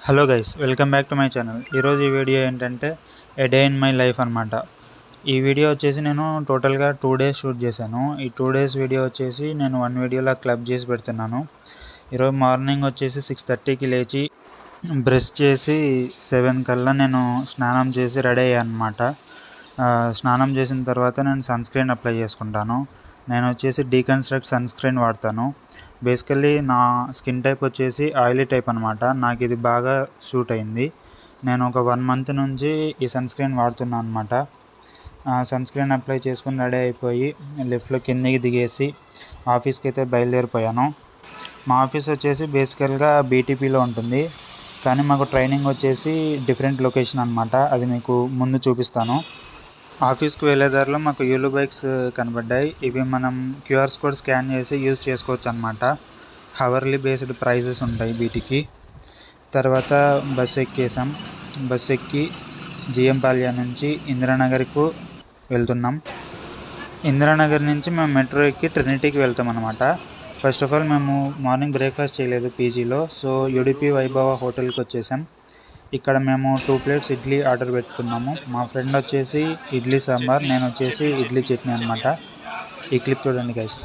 Hello guys, welcome back to my channel. ఈరోజు ఈ video ఏంటంటే ఏ డే ఇన్ మై లైఫ్ అనమాట. ఈ వీడియో వచ్చేసి నేను టోటల్గా 2 days షూట్ చేశాను. ఈ 2 days వీడియో వచ్చేసి నేను 1 వీడియోలా క్లబ్ చేసి పెడుతున్నాను. ఈరోజు మార్నింగ్ వచ్చేసి 6:30కి లేచి బ్రష్ చేసి 7 కల్లా నేను స్నానం చేసి రెడీ అయ్యాను అనమాట. స్నానం చేసిన తర్వాత నేను సన్ స్క్రీన్ అప్లై చేసుకుంటాను. నేను వచ్చేసి డీకన్స్ట్రక్ట్ సన్ స్క్రీన్ వాడతాను. బేసికల్లీ నా స్కిన్ టైప్ వచ్చేసి ఆయిలీ టైప్ అనమాట. నాకు ఇది బాగా సూట్ అయింది. నేను ఒక 1 month నుంచి ఈ సన్ స్క్రీన్ వాడుతున్నాను అనమాట. సన్ స్క్రీన్ అప్లై చేసుకుని రెడీ అయిపోయి లిఫ్ట్లో కిందికి దిగేసి ఆఫీస్కి అయితే బయలుదేరిపోయాను. మా ఆఫీస్ వచ్చేసి బేసికల్గా బీటీపీలో ఉంటుంది, కానీ మాకు ట్రైనింగ్ వచ్చేసి డిఫరెంట్ లొకేషన్ అనమాట. అది మీకు ముందు చూపిస్తాను. ఆఫీస్కి వెళ్ళే దారిలో మాకు యూలో బైక్స్ కనబడ్డాయి. ఇవి మనం క్యూఆర్ కోడ్ స్కాన్ చేసి యూజ్ చేసుకోవచ్చు అనమాట. హవర్లీ బేస్డ్ ప్రైజెస్ ఉంటాయి వీటికి. తర్వాత బస్ ఎక్కేసాం. బస్ ఎక్కి జిఎంపాల్య నుంచి ఇందిరానగర్కు వెళ్తున్నాం. ఇందిరానగర్ నుంచి మేము మెట్రో ఎక్కి ట్రినిటీకి వెళ్తాం అనమాట. ఫస్ట్ ఆఫ్ ఆల్ మేము మార్నింగ్ బ్రేక్ఫాస్ట్ చేయలేదు పీజీలో. సో యూడిపి వైభవ హోటల్కి వచ్చేసాం. ఇక్కడ మేము 2 plates ఇడ్లీ ఆర్డర్ పెట్టుకున్నాము. మా ఫ్రెండ్ వచ్చేసి ఇడ్లీ సాంబార్, నేను వచ్చేసి ఇడ్లీ చట్నీ అనమాట. ఈ క్లిప్ చూడండి గైస్.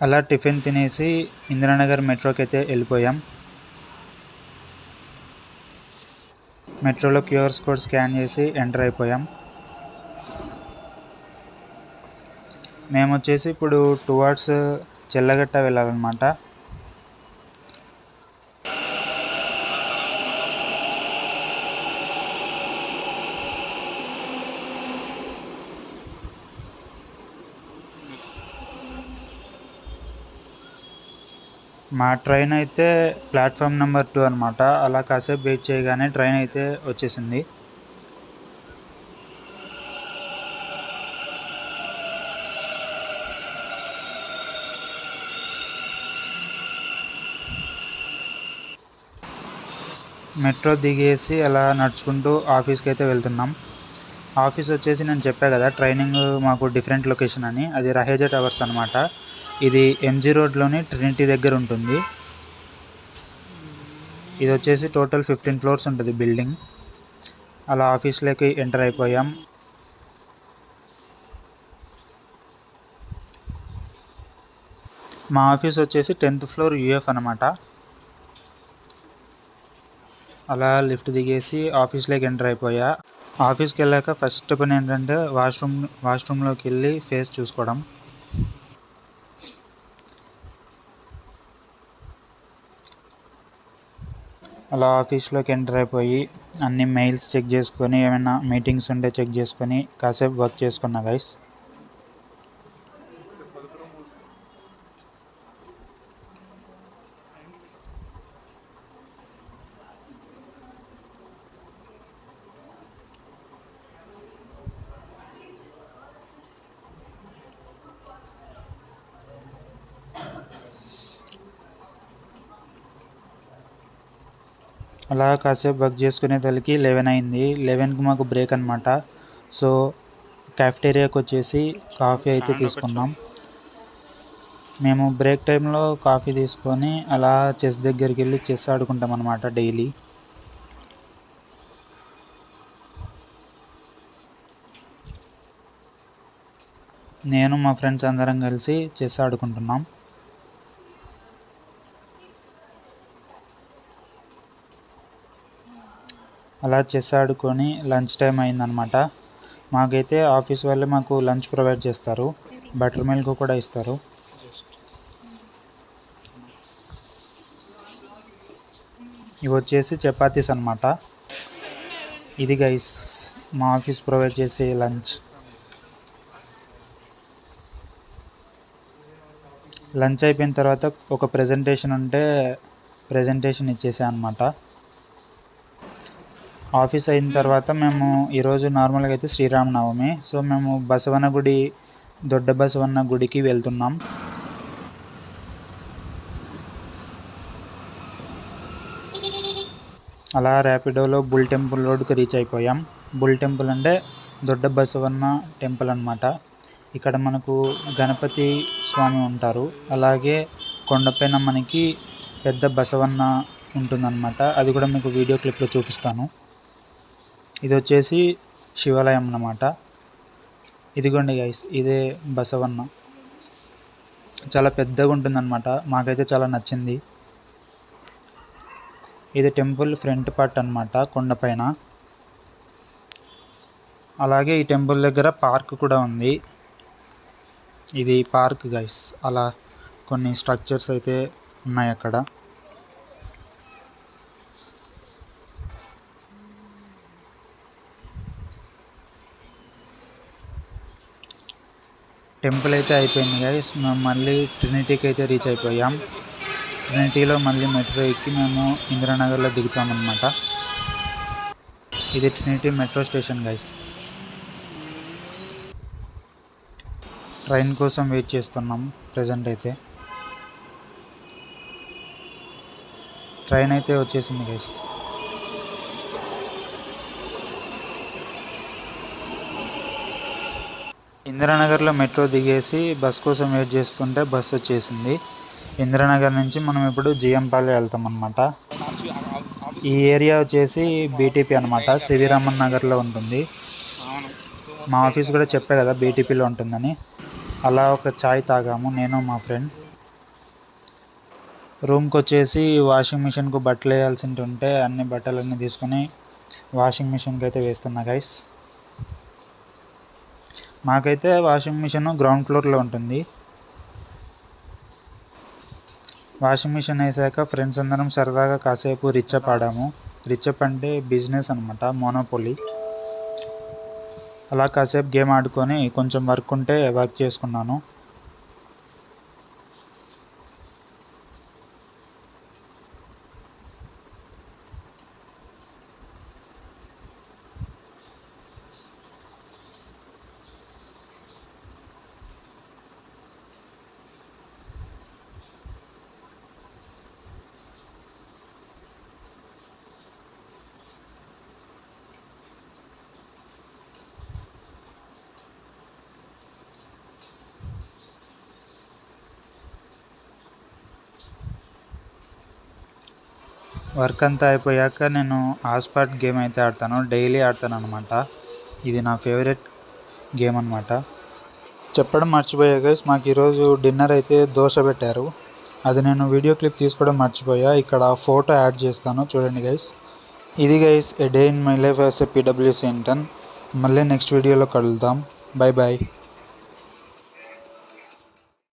అలా టిఫిన్ తినేసి ఇందిరానగర్ మెట్రోకి అయితే వెళ్ళిపోయాం. మెట్రోలో క్యూఆర్ కోడ్ స్కాన్ చేసి ఎంటర్ అయిపోయాం. మేము వచ్చేసి ఇప్పుడు టువర్డ్స్ చెల్లగట్ట వెళ్ళాలన్నమాట. మా ట్రైన్ అయితే ప్లాట్ఫామ్ నెంబర్ 2 అనమాట. అలా కాసేపు వెయిట్ చేయగానే ట్రైన్ అయితే వచ్చేసింది. మెట్రో దిగేసి అలా నడుచుకుంటూ ఆఫీస్కి అయితే వెళ్తున్నాం. ఆఫీస్ వచ్చేసి నేను చెప్పా కదా ట్రైనింగ్ మాకు డిఫరెంట్ లొకేషన్ అని, అది రహేజా టవర్స్ అనమాట. ఇది ఎంజీ రోడ్లోని ట్రినిటీ దగ్గర ఉంటుంది. ఇది వచ్చేసి టోటల్ 15 floors ఉంటుంది బిల్డింగ్. అలా ఆఫీస్లోకి ఎంటర్ అయిపోయాం. మా ఆఫీస్ వచ్చేసి 10th floor యూఎఫ్ అనమాట. అలా లిఫ్ట్ దిగేసి ఆఫీస్లోకి ఎంటర్ అయిపోయా. ఆఫీస్కి వెళ్ళాక ఫస్ట్ పని ఏంటంటే వాష్రూమ్లోకి వెళ్ళి ఫేస్ చూసుకోవడం. అలా ఆఫీస్లోకి ఎంటర్ అయిపోయి అన్ని మెయిల్స్ చెక్ చేసుకొని, ఏమైనా మీటింగ్స్ ఉంటే చెక్ చేసుకొని కాసేపు వర్క్ చేసుకున్నా గైస్. అలా కాసేపు వర్క్ చేసుకునే తలకి 11 అయింది. 11కి మాకు బ్రేక్ అనమాట. సో క్యాఫ్టేరియాకి వచ్చేసి కాఫీ అయితే తీసుకున్నాం. మేము బ్రేక్ టైంలో కాఫీ తీసుకొని అలా చెస్ దగ్గరికి వెళ్ళి చెస్ ఆడుకుంటాం అనమాట డైలీ. నేను మా ఫ్రెండ్స్ అందరం కలిసి చెస్ ఆడుకుంటున్నాం. అలా చెస్ ఆడుకొని లంచ్ టైం అయిందనమాట. మాకైతే ఆఫీస్ వాళ్ళే మాకు లంచ్ ప్రొవైడ్ చేస్తారు, బటర్ మిల్క్ కూడా ఇస్తారు. ఇవి వచ్చేసి చపాతీస్ అనమాట. ఇది గైస్ మా ఆఫీస్ ప్రొవైడ్ చేసే లంచ్. లంచ్ అయిపోయిన తర్వాత ఒక ప్రెజెంటేషన్ ఉంటే ప్రెజెంటేషన్ ఇచ్చేసా అనమాట. ఆఫీస్ అయిన తర్వాత మేము ఈరోజు నార్మల్గా అయితే శ్రీరామనవమి, సో మేము బసవన్న గుడి, దొడ్డ బసవన్న గుడికి వెళ్తున్నాం. అలా ర్యాపిడోలో బుల్ టెంపుల్ రోడ్కి రీచ్ అయిపోయాం. బుల్ టెంపుల్ అంటే దొడ్డ బసవన్న టెంపుల్ అనమాట. ఇక్కడ మనకు గణపతి స్వామి ఉంటారు, అలాగే కొండపైన మనకి పెద్ద బసవన్న ఉంటుందన్నమాట. అది కూడా మీకు వీడియో క్లిప్లో చూపిస్తాను. ఇది వచ్చేసి శివాలయం అన్నమాట. ఇదిగోండి గైస్, ఇదే బసవన్న. చాలా పెద్దగా ఉంటుందన్నమాట, మాకైతే చాలా నచ్చింది. ఇది టెంపుల్ ఫ్రంట్ పార్ట్ అన్నమాట, కొండపైన. అలాగే ఈ టెంపుల్ దగ్గర పార్క్ కూడా ఉంది. ఇది పార్క్ గైస్. అలా కొన్ని స్ట్రక్చర్స్ అయితే ఉన్నాయి అక్కడ. టెంపుల్ అయితే అయిపోయింది గైస్. మేము మళ్ళీ ట్రినిటీకి అయితే రీచ్ అయిపోయాం. ట్రినిటీలో మళ్ళీ మెట్రో ఎక్కి మేము ఇందిరానగర్లో దిగుతామన్నమాట. ఇది Trinity metro station guys. Train కోసం వెయిట్ చేస్తున్నాం ప్రజెంట్ అయితే. ట్రైన్ అయితే వచ్చేసింది గైస్. ఇందిరానగర్లో మెట్రో దిగేసి బస్ కోసం వెయిట్ చేస్తుంటే బస్ వచ్చేసింది. ఇందిరానగర్ నుంచి మనం ఇప్పుడు జిఎంపల్లి వెళ్తాం అన్నమాట. ఈ ఏరియా వచ్చేసి బీటీపీ అనమాట, సివి రామన్ నగర్లో ఉంటుంది. మా ఆఫీస్ కూడా చెప్పా కదా బీటీపీలో ఉంటుందని. అలా ఒక చాయ్ తాగాము నేను మా ఫ్రెండ్. రూమ్కి వచ్చేసి వాషింగ్ మిషన్కు బట్టలు వేయాల్సి ఉంటే అన్ని బట్టలన్నీ తీసుకొని వాషింగ్ మిషన్కి అయితే వేస్తున్నా గైస్. మాకైతే వాషింగ్ మిషన్ గ్రౌండ్ ఫ్లోర్లో ఉంటుంది. వాషింగ్ మిషన్ వేసాక ఫ్రెండ్స్ అందరం సరదాగా కాసేపు రిచప్ ఆడాము. రిచప్ అంటే బిజినెస్ అనమాట, మోనోపోలీ. అలా కాసేపు గేమ్ ఆడుకొని కొంచెం వర్క్ ఉంటే వర్క్ చేసుకున్నాను. వర్క్ అంతా అయిపోయాక నేను హాట్స్పాట్ గేమ్ అయితే ఆడతాను, డైలీ ఆడతాను అనమాట. ఇది నా ఫేవరెట్ గేమ్ అనమాట. చెప్పడం మర్చిపోయా గైస్, మాకు ఈరోజు డిన్నర్ అయితే దోశ పెట్టారు. అది నేను వీడియో క్లిప్ తీసుకోవడం మర్చిపోయా. ఇక్కడ ఫోటో యాడ్ చేస్తాను చూడండి గైస్. ఇది guys a day in my life as a PWC intern. మళ్ళీ నెక్స్ట్ వీడియోలో కలుద్దాం. Bye bye.